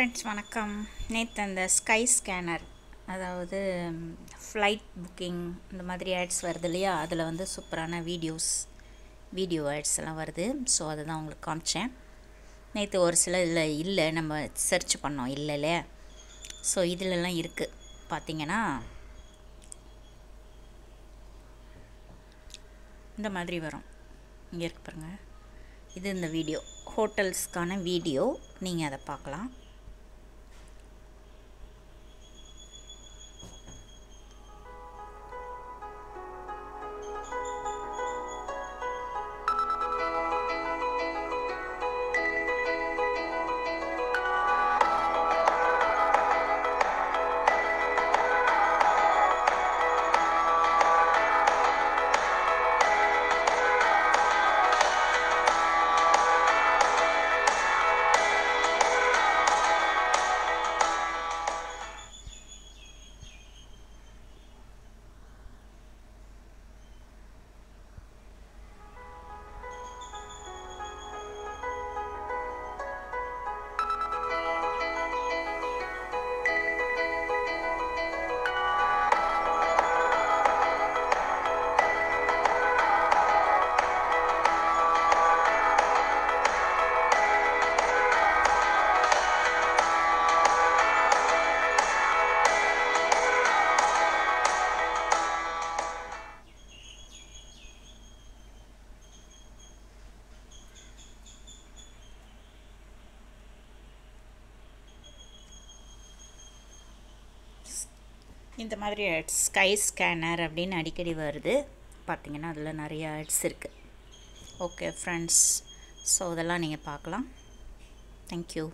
Friends வணக்கம். நேற்று அந்த ஸ்கை ஸ்கேனர், அதாவது ஃப்ளைட் புக்கிங் இந்த மாதிரி ஆட்ஸ் வருது இல்லையா, அதில் வந்து சூப்பரான வீடியோ ஆட்ஸ் எல்லாம் வருது. ஸோ அதை தான் உங்களுக்கு காமிச்சேன். நேற்று ஒரு சில இதில் இல்லை, நம்ம சர்ச் பண்ணோம் இல்லைல்ல. ஸோ இதிலெல்லாம் இருக்குது பார்த்தீங்கன்னா, இந்த மாதிரி வரும். இங்கே இருக்கு பாருங்கள், இது இந்த வீடியோ ஹோட்டல்ஸ்க்கான வீடியோ. நீங்கள் அதை பார்க்கலாம். இந்த மாதிரி ஆட்ஸ் ஸ்கை ஸ்கேனர் அப்படின்னு அடிக்கடி வருது. பார்த்திங்கன்னா அதில் நிறைய ஆட்ஸ் இருக்குது. ஓகே ஃப்ரெண்ட்ஸ், ஸோ அதெல்லாம் நீங்கள் பார்க்கலாம். தேங்க்யூ.